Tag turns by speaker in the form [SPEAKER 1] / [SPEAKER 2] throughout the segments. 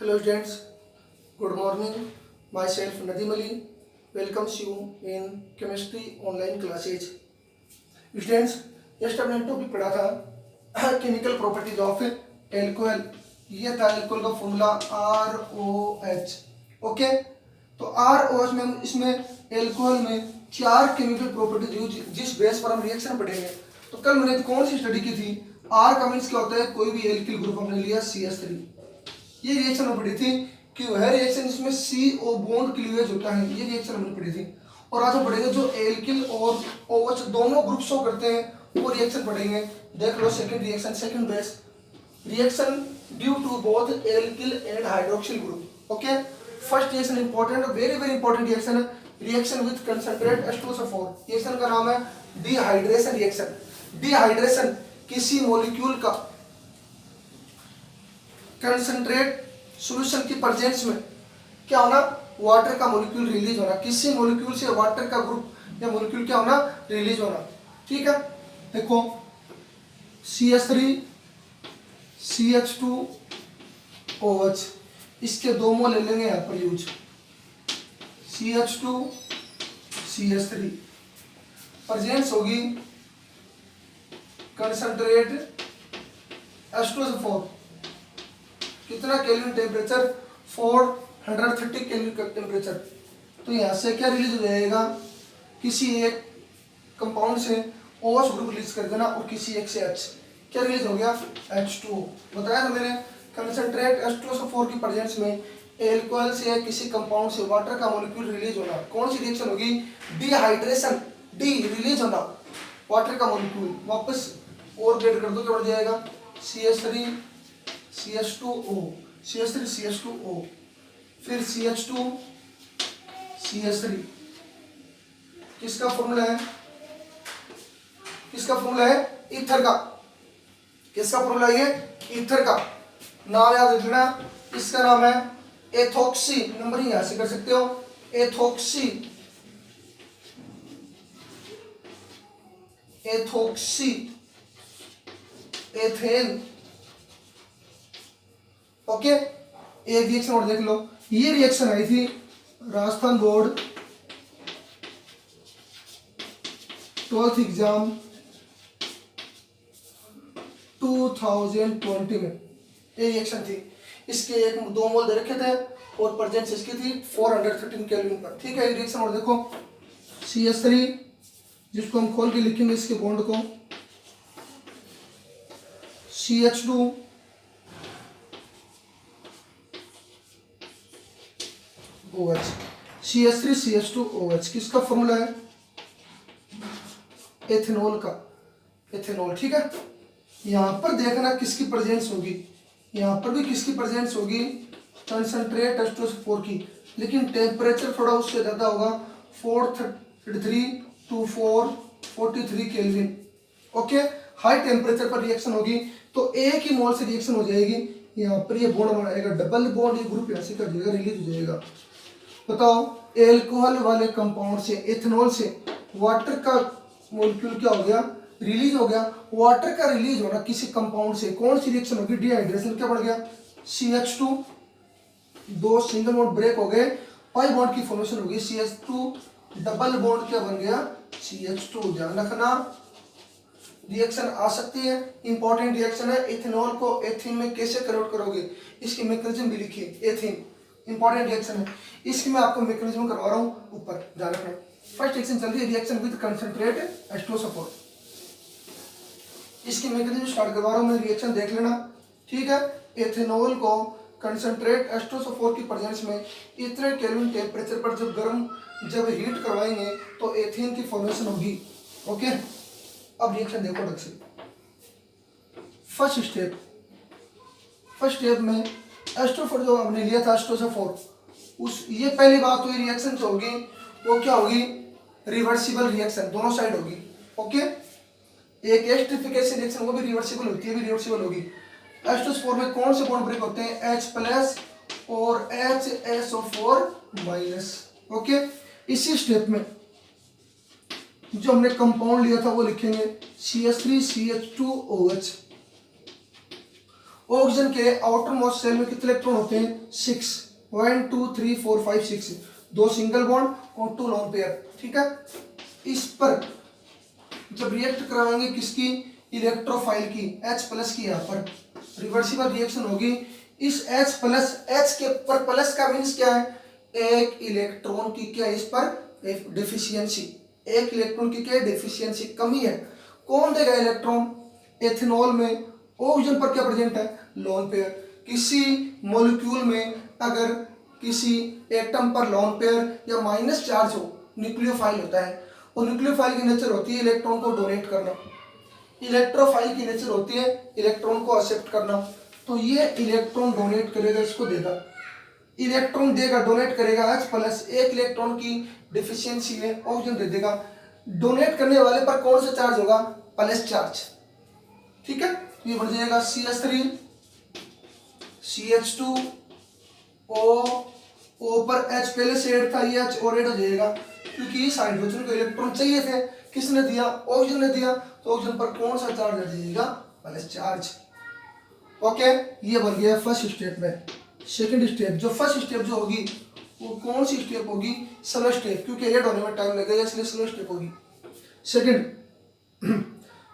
[SPEAKER 1] Hello students, good morning. Myself Nadim Ali welcomes you in chemistry online classes. Students, yesterday हमने topic पढ़ा था chemical properties of alcohol. ये था alcohol का formula ROH. Okay, तो ROH में हम इसमें एल्कोहल में चार केमिकल प्रॉपर्टीज यूज जिस बेस पर हम रिएक्शन पढ़ेंगे. तो कल मैंने कौन सी स्टडी की थी? R का मीन्स क्या होता है? कोई भी एल्किल ग्रुप हमने लिया CH3. ये रिएक्शन हमने पढ़ी थी कि वह रिएक्शन जिसमें CO बॉन्ड क्लीवेज होता है, ये रिएक्शन हमने पढ़ी थी. और आज हम पढ़ेंगे जो एल्किल और OH दोनों ग्रुप शो करते हैं वो रिएक्शन पढ़ेंगे. देख लो second reaction, second base reaction due to both alkyl and hydroxyl group. Okay, first reaction important, very very important reaction है reaction with concentrate H2SO4. Reaction का नाम है डिहाइड्रेशन रिएक्शन. डिहाइड्रेशन किसी मॉलिक्यूल का कंसंट्रेट सॉल्यूशन की presence में क्या होना? वाटर का मॉलिक्यूल रिलीज होना. किसी मॉलिक्यूल से वाटर का ग्रुप या मॉलिक्यूल क्या होना? रिलीज होना. ठीक है, देखो CH3 CH2 OH, इसके दो मोल ले लेंगे यहाँ पर यूज. CH2 CH3 प्रेजेंस होगी कंसंट्रेट H2SO4. कितना केल्विन टेम्परेचर? 430 केल्विन का टेम्परेचर. तो यहाँ से क्या रिलीज हो जाएगा? किसी एक कंपाउंड से OH ग्रुप रिलीज कर देना और किसी एक से H. क्या रिलीज हो गया? H2O. बताया था मैंने कंसंट्रेट H2SO4 की प्रेजेंस में एल्कोहल से किसी कंपाउंड से वाटर का मॉलिक्यूल रिलीज होना. कौन सी रिएक्शन होगी? डिहाइड्रेशन. डी रिलीज होना वाटर का मॉलिक्यूल. वापस और ग्रेड कर दो, क्या बढ़ जाएगा? CH3 CH2O, CH3 CH2O, फिर CH2 CH3. किसका फॉर्मूला है? किसका फॉर्मूला है? ईथर का. किसका फॉर्मूला है? ये ईथर का. नाम याद रख लेना. इसका नाम है एथोक्सी. नंबरिंग यहां से कर सकते हो. Ethoxy, ethoxy ethane. ओके, एक रिएक्शन और देख लो. ये रिएक्शन आई थी राजस्थान बोर्ड 12th एग्जाम 2020 में. ये रिएक्शन थी. इसके एक दो मोल दे रखे थे और प्रेजेंस इसकी थी 413 केल्विन पर. ठीक है, ये रिएक्शन और देखो CH3, जिसको हम खोल के लिखेंगे इसके बॉन्ड को, CH2 OH, CH3 CH2 OH. किसका फॉर्मूला है? एथेनॉल का. एथेनॉल. ठीक है, यहां पर देखना किसकी प्रेजेंस होगी. यहां पर भी किसकी प्रेजेंस होगी? कंसंट्रेट H2SO4 की. लेकिन टेम्परेचर थोड़ा उससे ज्यादा होगा, 433 to 443 kelvin. Okay, high temperature पर रिएक्शन होगी तो एक ही मोल से रिएक्शन हो जाएगी. यहाँ पर ये बॉन्ड बनाएगा, डबल बॉन्ड. ये ग्रुप ऐसे कर जाएगा, रिलीज हो जाएगा. बताओ, एल्कोहल वाले कंपाउंड से एथेनॉल से वाटर का मॉलिक्यूल क्या हो गया? रिलीज हो गया. वाटर का रिलीज होना किसी कंपाउंड से, कौन सी रिएक्शन होगी? डिहाइड्रेशन. क्या बढ़ गया? CH2, दो सिंगल बॉन्ड ब्रेक हो गए, पाई बॉन्ड की फॉर्मेशन होगी. CH2 डबल बॉन्ड क्या बन गया? CH2. ध्यान रखना, रिएक्शन आ सकती है, इंपॉर्टेंट रिएक्शन है. इथेनॉल को एथीन में कैसे कन्वर्ट करोगे, इसकी मैकेनिज्म भी लिखिए. एथीन इंपॉर्टेंट रिएक्शन है, इसकी मैं आपको मैकेनिज्म करवा रहा हूँ ऊपर. ध्यान रखना. फर्स्ट रिएक्शन चल रही है रिएक्शन विद कंसंट्रेट H2SO4. इसकी मैकेनिज्म स्टार्ट करवा रहा हूँ मैं, रिएक्शन देख लेना. ठीक है, एथेनॉल को कंसंट्रेट H2SO4 की प्रेजेंस में इतने केल्विन टेम्परेचर पर जब हीट करवाएंगे तो एथीन की फॉर्मेशन होगी. ओके, अब रिएक्शन देखो ढंग से. फर्स्ट स्टेप में H2SO4 जो हमने लिया था H2SO4, उस ये पहली बात हुई रिएक्शन जो होगी वो क्या होगी? रिवर्सिबल रिएक्शन, दोनों साइड होगी. ओके, एक एस्टरिफिकेशन रिएक्शन वो भी रिवर्सिबल होती है, भी रिवर्सिबल होगी. H2SO4 में कौन से बॉन्ड ब्रेक होते हैं? H+ और HSO4-. ओके, इसी स्टेप में जो हमने कंपाउंड लिया था वो लिखेंगे CH3 CH2 OH. ऑक्सीजन के आउटर मोस्ट शेल में कितने इलेक्ट्रॉन होते हैं? 6, 1 2 3 4 5 6, 2 सिंगल बॉन्ड और 2 लोन पेयर, ठीक है। इस पर जब रिएक्ट कराएंगे किसकी? इलेक्ट्रोफाइल की, H+ की, यहाँ पर रिवर्सिबल रिएक्शन होगी। इस H+, H के पर प्लस का मीन्स क्या है? एक इलेक्ट्रॉन की क्या इस पर डेफिशिएंसी, एक इलेक्ट्रॉन की क्या डेफिशिएंसी, कमी है। कौन देगा इलेक्ट्रॉन? एथेनॉल में ऑक्सीजन पर क्या प्रेजेंट है? Lone pair. किसी मॉलिक्यूल में अगर किसी एटम पर लोन पेयर या माइनस चार्ज हो, न्यूक्लियोफाइल होता है, और न्यूक्लियोफाइल की नेचर होती है इलेक्ट्रॉन को डोनेट करना, इलेक्ट्रोफाइल की नेचर होती है इलेक्ट्रॉन को एक्सेप्ट करना। तो ये इलेक्ट्रॉन डोनेट करेगा, इसको देगा, इलेक्ट्रॉन देगा, डोनेट करेगा H+, एक इलेक्ट्रॉन की डिफिशियंसी है, ऑक्सीजन दे देगा। डोनेट करने वाले पर कौन सा चार्ज होगा? प्लस चार्ज, ठीक है। ये बन जाएगा CH3 CH2 O पर H पहले से ऐड था, ये H और ऐड हो जाएगा क्योंकि इस हाइड्रोजन को इलेक्ट्रॉन चाहिए थे, किसने दिया? ऑक्सीजन ने दिया, तो ऑक्सीजन पर कौन सा चार्ज आ जाएगा? Plus charge. ओके, ये बन गया फर्स्ट स्टेप में। सेकंड स्टेप, जो फर्स्ट स्टेप जो होगी वो कौन सी स्टेप होगी? स्लो स्टेप, क्योंकि ऐड होने में टाइम लगेगा इसलिए स्लो स्टेप होगी। सेकंड,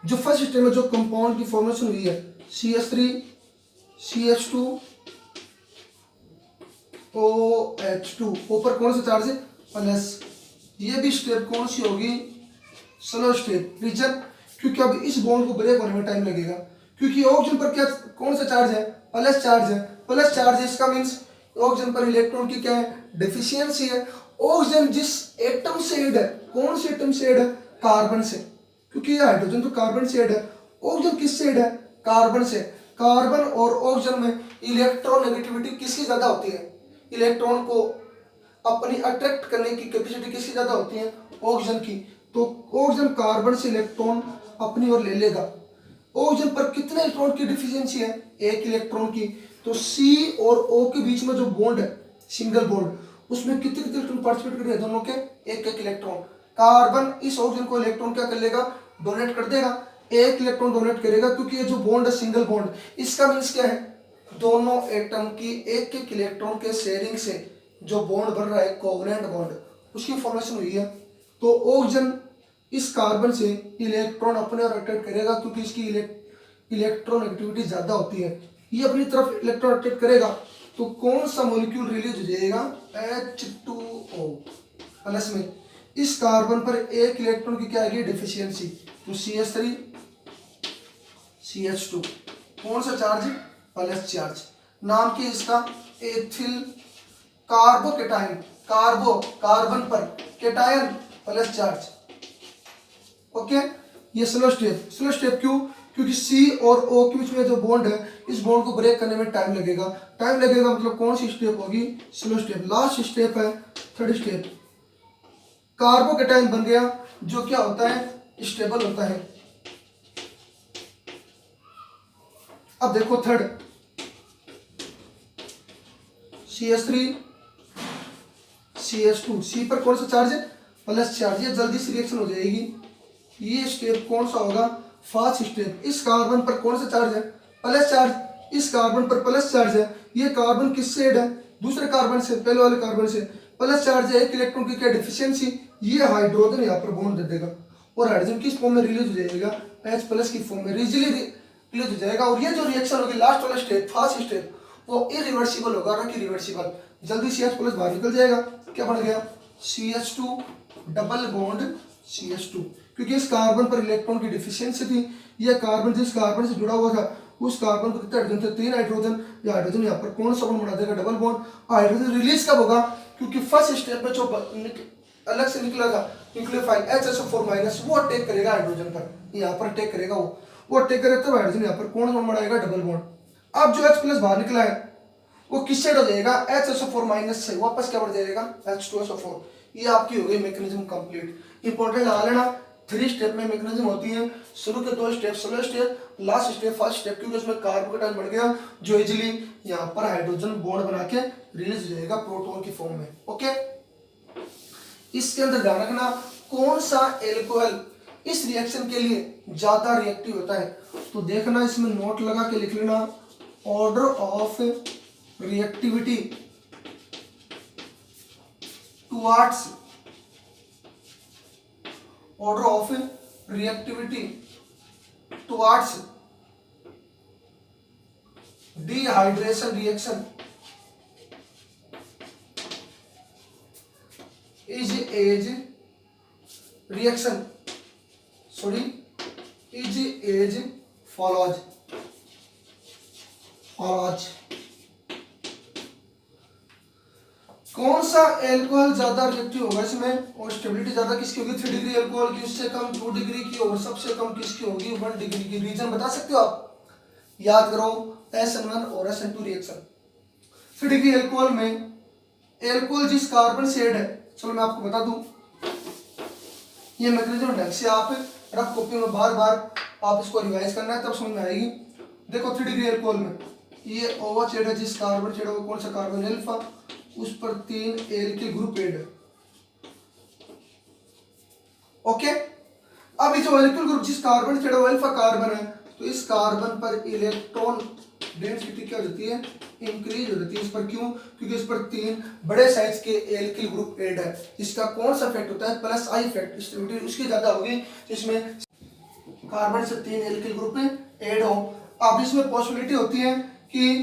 [SPEAKER 1] जो फर्स्ट स्टेप में जो कंपाउंड की फॉर्मेशन हुई है CH3 CH2 OH2, ऊपर कौन सा चार्ज है? प्लस। ये भी स्टेप कौन सी होगी? Slow step. रीजन, क्योंकि अब इस बॉन्ड को ब्रेक होने में टाइम लगेगा, क्योंकि ऑक्सीजन पर क्या कौन सा चार्ज है? प्लस चार्ज है, प्लस चार्ज है, इसका मीन्स ऑक्सीजन पर इलेक्ट्रॉन की क्या है? डेफिशिएंसी है। ऑक्सीजन जिस एटम से ऐड है, कौन से एटम से ऐड है? कार्बन से, क्योंकि ये हाइड्रोजन तो कार्बन से ऐड है। ऑक्सीजन किससे ऐड है? कार्बन से। कार्बन और ऑक्सीजन में इलेक्ट्रोनेगेटिविटी किसकी ज्यादा होती है? इलेक्ट्रॉन को अपनी अट्रैक्ट करने की कैपेसिटी किसकी ज्यादा होती है? ऑक्सीजन की। तो ऑक्सीजन कार्बन से इलेक्ट्रॉन अपनी ओर ले लेगा। ऑक्सीजन पर कितने इलेक्ट्रॉन की डिफिशियंसी है? एक इलेक्ट्रॉन की। तो C और O के बीच में जो बॉन्ड है, सिंगल बॉन्ड, उसमें कितने कितने इलेक्ट्रॉन पार्टिसिपेट कर रहे हैं? दोनों के एक एक इलेक्ट्रॉन। कार्बन इस ऑक्सीजन को इलेक्ट्रॉन क्या कर लेगा? डोनेट कर देगा, एक इलेक्ट्रॉन डोनेट करेगा, क्योंकि ये जो बॉन्ड है सिंगल बॉन्ड, इसका मीन्स क्या है? दोनों एटम की एक एक इलेक्ट्रॉन के शेयरिंग से जो बॉन्ड बन रहा है, कोवलेंट बॉन्ड, उसकी फॉर्मेशन हुई है। तो ऑक्सीजन इस कार्बन से इलेक्ट्रॉन अपने और अट्रैक्ट करेगा, क्योंकि इसकी इलेक्ट्रोनेगेटिविटी ज्यादा होती है। ये अपनी तरफ इलेक्ट्रॉन अट्रैक्ट करेगा, तो कौन सा मॉलिक्यूल रिलीज हो जाएगा? H2O प्लस में। इस कार्बन पर एक इलेक्ट्रॉन की क्या आएगी? डिफिशियंसी। तो CH3 CH2, कौन सा चार्ज? Plus charge. नाम की इसका एथिल कार्बोकेटाइन, कार्बो कार्बन पर, केटायन प्लस चार्ज। ओके, ये स्लो स्टेप। स्लो स्टेप क्यों? क्योंकि C और O के बीच में जो बॉन्ड है, इस बॉन्ड को ब्रेक करने में टाइम लगेगा। टाइम लगेगा मतलब कौन सी स्टेप होगी? Slow step. लास्ट स्टेप है थर्ड स्टेप, कार्बोकेटाइन बन गया, जो क्या होता है? स्टेबल होता है। अब देखो थर्ड, CH3 CH2, C पर कौन सा चार्ज है? Plus charge. ये जल्दी से रिएक्शन हो जाएगी। ये स्टेप कौन सा होगा? Fast step. इस कार्बन पर कौन सा चार्ज है? Plus charge. इस कार्बन पर प्लस चार्ज है। ये कार्बन किससे ऐड है? दूसरे कार्बन से, पहले वाले कार्बन से। प्लस चार्ज है, एक इलेक्ट्रॉन की क्या डिफिशियंसी? ये हाइड्रोजन यहाँ पर बॉन्ड दे देगा, और हाइड्रोजन किस फॉर्म में रिलीज हो जाएगा? H+ की फॉर्म में इजीली रिलीज हो जाएगा। और ये जो रिएक्शन होगी लास्ट वाला स्टेप, फास्ट स्टेप, वो इरिवर्सिबल होगा, ना कि रिवर्सिबल। जल्दी CH+ बाहर निकल जाएगा। क्या बन गया? CH2 डबल बॉन्ड CH2, क्योंकि इस कार्बन पर इलेक्ट्रॉन की डिफिशियंसी थी। यह कार्बन जिस कार्बन से जुड़ा हुआ था, उस कार्बन को कितने हाइड्रोजन थे? 3 हाइड्रोजन। या हाइड्रोजन यहाँ पर कौन सा बॉन्ड बना देगा? Double bond. हाइड्रोजन रिलीज कब होगा? क्योंकि फर्स्ट स्टेप में जो अलग से निकला था न्यूक्लियोफाइल HSO4- वो अटैक करेगा हाइड्रोजन पर, यहाँ पर अटैक करेगा, वो अटैक करेगा तब हाइड्रोजन यहाँ पर कौन सा बॉन्ड बनाएगा? Double bond. अब जो H+ बाहर निकला है वो किससे हो जाएगा? HSO4- से वापस क्या बढ़ जाएगा? H2SO4। ये आपकी हो गई मैकेनिज्म कंप्लीट। इंपॉर्टेंट ला लेना, 3 स्टेप में मैकेनिज्म होती है। शुरू के 2 step slow step, last step first step, क्योंकि उसमें कार्बोकेटाइन बढ़ गया, जो इजीली यहाँ पर हाइड्रोजन बॉन्ड बना के रिलीज हो जाएगा प्रोटॉन की फॉर्म में। ओके, इसके अंदर ध्यान रखना कौन सा एल्कोहल इस रिएक्शन के लिए ज्यादा रिएक्टिव होता है। तो देखना, इसमें नोट लगा के लिख लेना, order of reactivity towards order of reactivity towards dehydration reaction is as follows कौन सा एल्कोहल ज्यादा रिएक्टिव होगा इसमें और स्टेबिलिटी ज्यादा किसकी होगी 3 डिग्री एल्कोहल की, उससे कम 2 डिग्री की और सबसे कम किसकी होगी 1 डिग्री की। रीजन बता सकते हो आप, याद करो SN1 और SN2 रिएक्शन। 3 डिग्री एल्कोहल में एल्कोहल जिस कार्बन से ऐड है, चलो मैं आपको बता दूं, ये मैकेनिज्म ढंग से आप रफ कॉपी में बार बार आप इसको रिवाइज करना है, तब समझ में आएगी। देखो 3 डिग्री एल्कोहल में ये OH ऐड है, जिस कार्बन से ऐड है वो कौन सा कार्बन, अल्फा, उस पर 3 एल्किल ग्रुप ऐड है। ओके, अब ये जो एल्किल ग्रुप जिस कार्बन से ऐड है वो अल्फा कार्बन है, तो इस कार्बन पर इलेक्ट्रॉन डेंसिटी क्या हो जाती है, इंक्रीज हो जाती है। इस पर क्यों, क्योंकि इस पर 3 बड़े साइज के एल्किल ग्रुप ऐड है। इसका कौन सा इफेक्ट होता है, प्लस आई इफेक्ट, स्टेबिलिटी उसकी ज्यादा होगी जिसमें कार्बन से 3 एल्किल ग्रुप ऐड हो। अब इसमें पॉसिबिलिटी होती है कि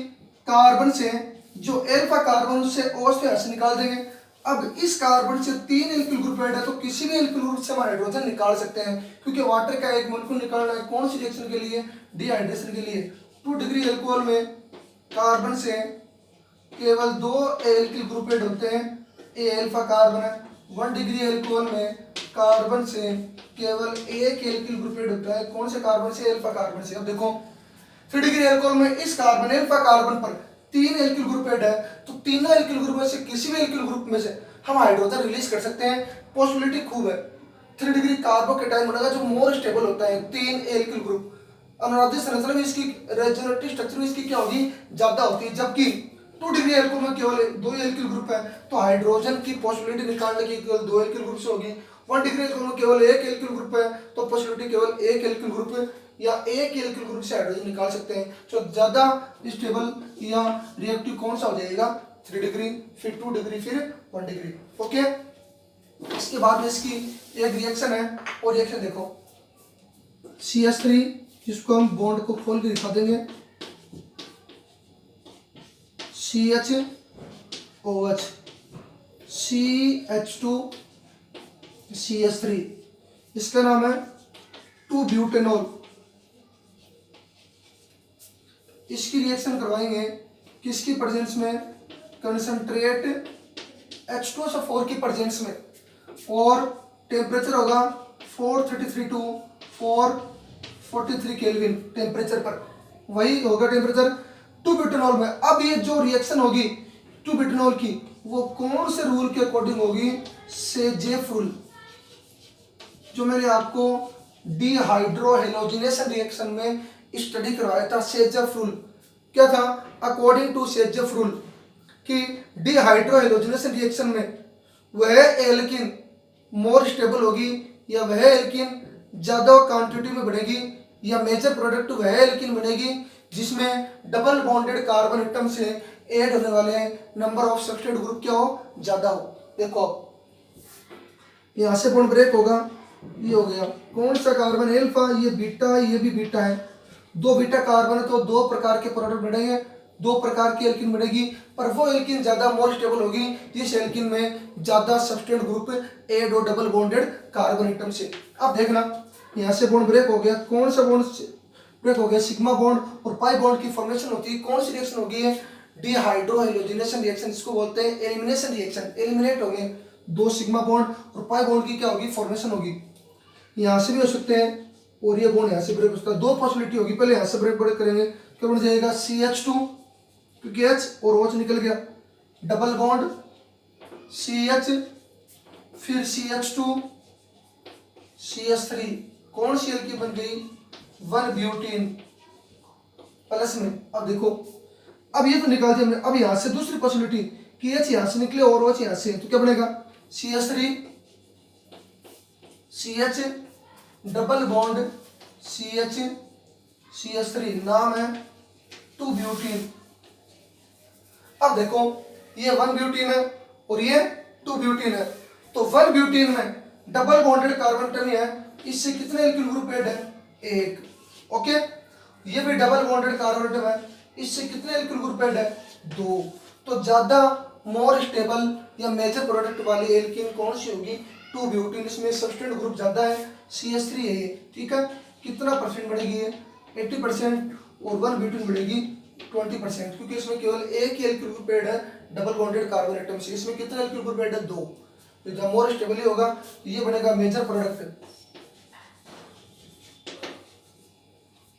[SPEAKER 1] कार्बन से जो अल्फा कार्बन उससे OH से ऐसे निकाल देंगे। अब इस कार्बन से 3 एल्किल ग्रुप ऐड है, तो किसी भी एल्किल ग्रुप से हम हाइड्रोजन निकाल सकते हैं, क्योंकि वाटर का एक मोलिक्यूल निकालना है, कौन सी रिएक्शन के लिए, डिहाइड्रेशन के लिए। 2 डिग्री एल्कोहल में कार्बन से केवल 2 एल्किल ग्रुप ऐड होते हैं, ये अल्फा कार्बन है। 1 डिग्री एल्कोहल में कार्बन से केवल 1 एल्किल ग्रुप ऐड होता है, कौन से कार्बन से, अल्फा कार्बन से। अब देखो 3 डिग्री एल्कोहल में इस कार्बन अल्फा कार्बन पर 3 एल्किल ग्रुप ऐड है, तो तीनों एल्किल ग्रुप में से किसी भी एल्किल ग्रुप में से हम हाइड्रोजन रिलीज कर सकते हैं, पॉसिबिलिटी खूब है। 3 डिग्री कार्बोकेटाइन बनेगा जो मोर स्टेबल होता है, 3 एल्किल ग्रुप। अनुनादी संरचना में इसकी रेजोनेटिव स्ट्रक्चर में इसकी क्या होगी, ज्यादा होती है, जबकि 2 डिग्री एल्कोहल में केवल 2 एल्किल ग्रुप है, तो हाइड्रोजन की पॉसिबिलिटी निकालने की केवल 2 एल्किल ग्रुप से होगी। 1 डिग्री एल्कोहल में केवल 1 एल्किल ग्रुप है, तो पॉसिबिलिटी केवल 1 एल्किल ग्रुप या 1 एल्किल ग्रुप से हाइड्रोजन निकाल सकते हैं। तो ज्यादा स्टेबल या रिएक्टिव कौन सा हो जाएगा, 3 डिग्री, फिर 2 डिग्री, फिर 1 डिग्री। ओके, इसके बाद में इसकी एक रिएक्शन है, और रिएक्शन देखो CH3, जिसको हम बॉन्ड को खोल के दिखा देंगे, CHOH, CH2, CH3, इसका नाम है 2-ब्यूटेनॉल। इसकी रिएक्शन करवाएंगे किसकी प्रेजेंस में, कंसंट्रेट H2SO4 की प्रेजेंस में, और टेम्परेचर होगा 433 टू 443 केल्विन टेम्परेचर पर, वही होगा टेम्परेचर 2-ब्यूटेनॉल में। अब ये जो रिएक्शन होगी 2-ब्यूटेनॉल की, वो कौन से रूल के अकॉर्डिंग होगी, सेजेफ रूल, जो मैंने आपको डिहाइड्रोहेलोजिनेशन रिएक्शन में स्टडी करवाया था। सेजेफ रूल क्या था, अकॉर्डिंग टू सेजेफ रूल कि डिहाइड्रोहेलोजिनेशन रिएक्शन में वह एल्किन मोर स्टेबल होगी, या वह एल्किन ज्यादा क्वांटिटी में बनेगी, या मेजर प्रोडक्ट वह एल्किन बनेगी जिसमें डबल बॉन्डेड कार्बन एटम से ऐड होने वाले नंबर ऑफ सब्स्ट्रेट ग्रुप क्या हो, ज्यादा हो। देखो यहां से बॉन्ड ब्रेक होगा, ये हो गया कौन सा कार्बन, अल्फा, ये बीटा, ये भी बीटा है, 2 बीटा कार्बन है, तो 2 प्रकार के प्रोडक्ट बनेंगे, 2 प्रकार की एल्किन बनेगी, पर वो एल्किन ज्यादा मोर स्टेबल होगी जिस एल्किन में ज्यादा सब्सटेंट ग्रुप ऐड और डबल बॉन्डेड कार्बन एटम से। अब देखना यहाँ से बॉन्ड ब्रेक हो गया, कौन सा बॉन्ड ब्रेक हो गया, सिग्मा बॉन्ड और पाई बॉन्ड की फॉर्मेशन होती है, कौन सी रिएक्शन होगी है, डिहाइड्रोहेलोजिनेशन रिएक्शन, इसको बोलते हैं एलिमिनेशन रिएक्शन। एलिमिनेट हो गए 2 सिग्मा बॉन्ड और पाई बॉन्ड की क्या होगी, फॉर्मेशन होगी। यहाँ से भी हो सकते हैं, और ये बॉन्ड यहाँ से ब्रेक हो सकता है। 2 पॉसिबिलिटी होगी, पहले यहाँ से ब्रेक करेंगे, क्या बन जाएगा CH2, क्योंकि H और OH निकल गया, डबल बॉन्ड CH, फिर CH2, CH3, कौन सी एल्किन बन गई, 1-ब्यूटीन प्लस में। अब देखो, अब ये तो निकाल दिया हमने, अब यहाँ से दूसरी पॉसिबिलिटी कि H यहाँ से निकले और OH यहाँ से, तो क्या बनेगा CH3, CH, double bond CH, CH3, नाम है 2-ब्यूटीन। ब्यूटीन। अब देखो ये 1 ब्यूटीन है और ये 2 ब्यूटीन है, तो 1 ब्यूटीन में डबल बॉन्डेड कार्बन एटम है, इससे कितने एल्किल ग्रुप ऐड है? 1। ओके, ये भी डबल बॉन्डेड कार्बन एटम है, इससे कितने एल्किल ग्रुप ऐड है? 2। तो ज्यादा मोर स्टेबल या मेजर प्रोडक्ट वाली एल्कीन कौन सी होगी? 2 ब्यूटीन। इसमें सब्सटेंट ग्रुप ज्यादा है, CH3 है ये। ठीक है, कितना परसेंट बढ़ेगी ये? 80%। और 1 ब्यूटीन बढ़ेगी 20%, क्योंकि इसमें केवल एक ही एल्किल ग्रुप ऐड है डबल बॉन्डेड कार्बन एटम से। इसमें कितने एल्किल ग्रुप ऐड है? 2। तो जब मोर स्टेबल ही होगा ये बनेगा मेजर प्रोडक्ट,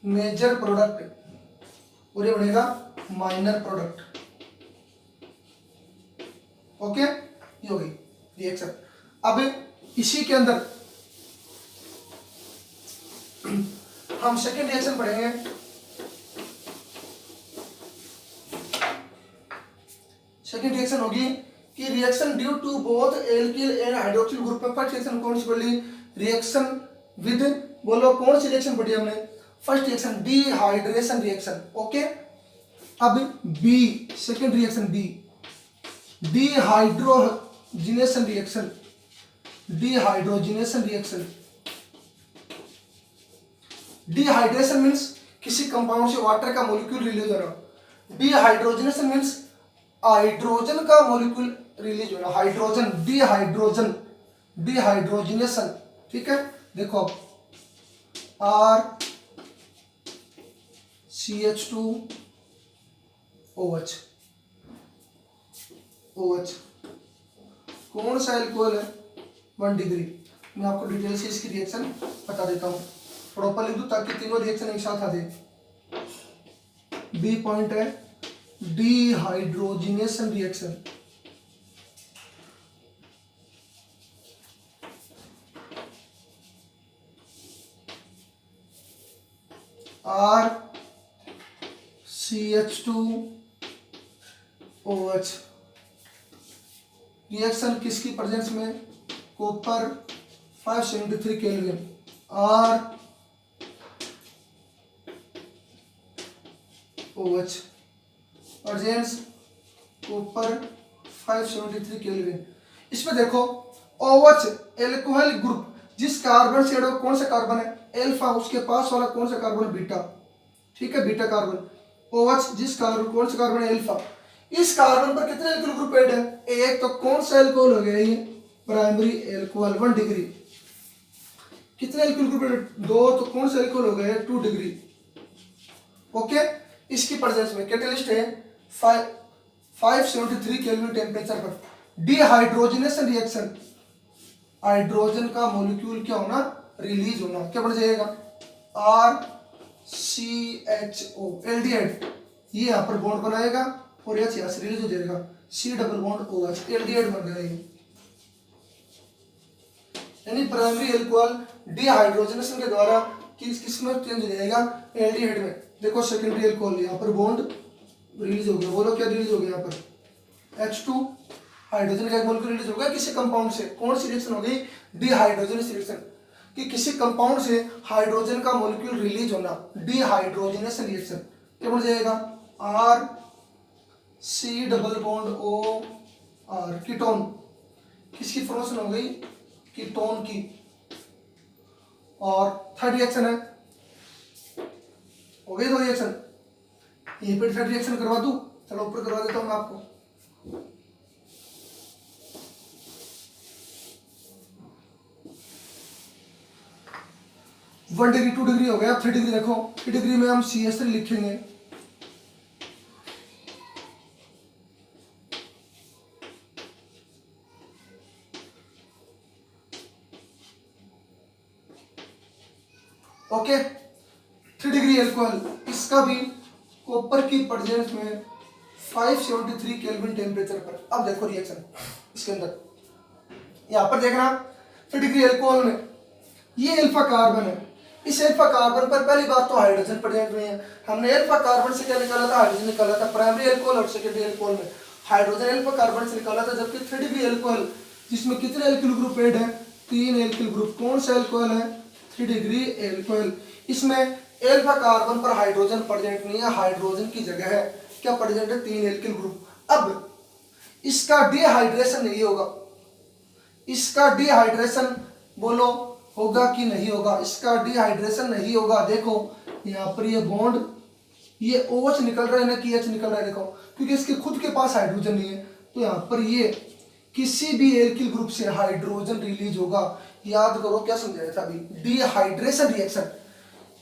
[SPEAKER 1] मेजर प्रोडक्ट, और ये बनेगा माइनर प्रोडक्ट। ओके, ये हो गई रिएक्शन। अब इसी के अंदर हम सेकेंड रिएक्शन पढ़ेंगे। सेकेंड रिएक्शन होगी कि reaction due to both alkyl and hydroxyl group में। फर्स्ट रिएक्शन कौन सी पढ़ी? रिएक्शन विद, बोलो कौन सी रिएक्शन पढ़ी हमने? First reaction dehydration reaction. Okay, अब B, second reaction B, dehydrogenation reaction. Dehydrogenation reaction, dehydration means किसी कंपाउंड से वाटर का मॉलिक्यूल रिलीज होना, डिहाइड्रोजिनेशन मीन्स हाइड्रोजन का मॉलिक्यूल रिलीज होना, हाइड्रोजन, डिहाइड्रोजन, डिहाइड्रोजिनेशन। ठीक है, देखो RCH2OH, OH कौन सा एल्कोहल है? 1 डिग्री। मैं आपको डिटेल से इसकी रिएक्शन बता देता हूँ, प्रॉपर लिख दूँ ताकि तीनों रिएक्शन एक साथ आ जाए। बी पॉइंट है डिहाइड्रोजिनेशन रिएक्शन। RCH2OH रिएक्शन किसकी प्रेजेंस में? Copper 573 kelvin. ROH presence copper 573 kelvin. इसमें देखो OH एल्कोहल ग्रुप, जिस कार्बन से कौन सा कार्बन है? अल्फा, उसके पास वाला कौन सा कार्बन? बीटा। ठीक है, बीटा कार्बन। OH जिस कार्बन, कौन सा कार्बन है? अल्फा। इस कार्बन पर कितने एल्कोहल ग्रुप ऐड है? 1। तो कौन सा एल्कोहल हो गया ये? Primary alcohol 1 degree. कितने एल्कोहल ग्रुप ऐड? 2। तो कौन सा एल्कोहल हो गया? 2 डिग्री। ओके, इसकी प्रेजेंस में कैटेलिस्ट है 573 केल्विन टेम्परेचर पर। डिहाइड्रोजिनेशन रिएक्शन, हाइड्रोजन का मॉलिक्यूल क्या होना? रिलीज होना। क्या बन जाएगा? RCHO एल्डिहाइड, ये यहाँ पर बॉन्ड बनाएगा और H यहाँ से रिलीज हो जाएगा, C double bond OH, aldehyde बन गया ये। यानी प्राइमरी एल्कोहल डिहाइड्रोजनेशन के द्वारा किस में चेंज हो जाएगा? एल्डिहाइड में। देखो सेकेंडरी एल्कोहल यहाँ पर बॉन्ड रिलीज हो गया, बोलो क्या रिलीज हो गया? यहाँ पर H2 हाइड्रोजन का एक मॉलिक्यूल रिलीज हो गया किसी कंपाउंड से। कौन सी रिएक्शन हो गई? डिहाइड्रोजनेशन रिएक्शन, कि किसी कंपाउंड से हाइड्रोजन का मॉलिक्यूल रिलीज होना, डिहाइड्रोजनेशन रिएक्शन। क्या बन जाएगा? RC double bond OR, ketone. किसकी फॉर्मेशन हो गई? कीटोन की। और थर्ड रिएक्शन है, हो गई 2 रिएक्शन। यहीं पर थर्ड रिएक्शन करवा दूं? चलो ऊपर करवा देता हूं मैं आपको। वन डिग्री 2 डिग्री हो गया। 3 डिग्री देखो, 3 डिग्री में हम CH3 लिखेंगे। ओके, 3 डिग्री एल्कोहल, इसका भी कॉपर की प्रेजेंस में 573 केल्विन टेम्परेचर पर। अब देखो रिएक्शन इसके अंदर, यहां पर देखना 3 डिग्री एल्कोहल में ये अल्फा कार्बन है। इस अल्फा कार्बन पर पहली बात तो हाइड्रोजन प्रेजेंट नहीं है। हमने अल्फा कार्बन से क्या निकाला था? हाइड्रोजन निकाला था प्राइमरी एल्कोहल और सेकेंडरी एल्कोहल में। हाइड्रोजन अल्फा कार्बन से निकाला था, जबकि 3 डिग्री एल्कोहल जिसमें कितने एल्किल ग्रुप ऐड है? 3 एल्किल ग्रुप। कौन सा एल्कोहल है? 3 डिग्री एल्कोहल। इसमें एल्फा कार्बन पर हाइड्रोजन प्रेजेंट नहीं है, हाइड्रोजन की जगह है क्या प्रेजेंट है 3 एल्किल ग्रुप। अब इसका डिहाइड्रेशन नहीं होगा, इसका डिहाइड्रेशन बोलो होगा कि नहीं होगा, इसका डिहाइड्रेशन नहीं होगा। देखो यहाँ पर ये बॉन्ड ये OH निकल रहा है ना कि H निकल रहा है, देखो क्योंकि इसके खुद के पास हाइड्रोजन नहीं है, तो यहाँ पर ये किसी भी एल्किल ग्रुप से हाइड्रोजन रिलीज होगा। याद करो क्या समझाया था अभी, dehydration reaction.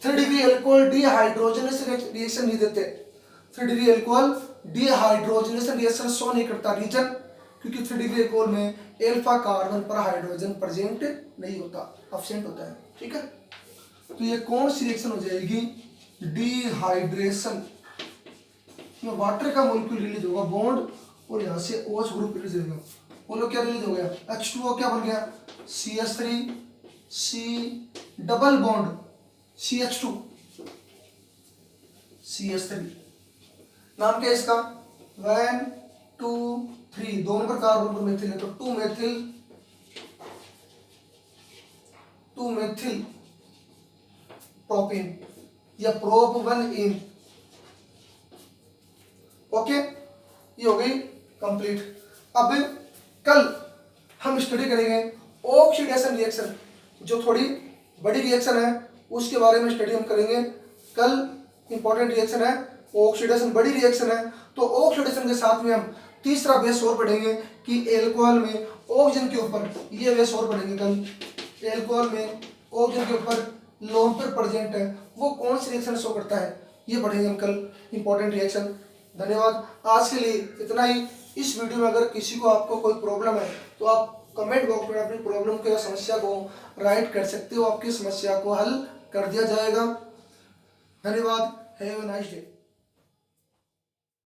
[SPEAKER 1] 3 degree alcohol dehydrogenation reaction नहीं देते, 3 degree alcohol dehydrogenation reaction show नहीं करता। रीजन क्योंकि 3 डिग्री अल्कोहल में एल्फा कार्बन पर हाइड्रोजन प्रेजेंट नहीं होता, अब्सेंट होता है। ठीक है, तो ये कौन सी रिएक्शन हो जाएगी, डिहाइड्रेशन में वाटर का मॉलिक्यूल रिलीज होगा बॉन्ड और यहाँ से OH ग्रुप रिलीज होगा। बोलो क्या रिलीज हो गया, H2O क्या बन गया CH3 C double bond CH2 CH3, नाम क्या है इसका 1 2 3, 2 नंबर कार्बन पर मेथिल है तो 2 मेथिल प्रोपेन या प्रोप 1 इन। ओके, ये हो गई कंप्लीट। अब कल हम स्टडी करेंगे ऑक्सीडेशन रिएक्शन, जो थोड़ी बड़ी रिएक्शन है उसके बारे में स्टडी हम करेंगे कल। इंपॉर्टेंट रिएक्शन है ऑक्सीडेशन, बड़ी रिएक्शन है। तो ऑक्सीडेशन के साथ में हम तीसरा बेस और पढ़ेंगे कि एल्कोहल में ऑक्सीजन के ऊपर, ये बेस और पढ़ेंगे कल। एल्कोहल में ऑक्सीजन के ऊपर लोन पर प्रेजेंट है वो कौन सी रिएक्शन शो करता है, ये पढ़ेंगे हम कल, इंपॉर्टेंट रिएक्शन। धन्यवाद, आज के लिए इतना ही। इस वीडियो में अगर किसी को आपको कोई प्रॉब्लम है तो आप कमेंट बॉक्स में अपनी प्रॉब्लम को या समस्या को राइट कर सकते हो, आपकी समस्या को हल कर दिया जाएगा। धन्यवाद, हैव अ नाइस डे।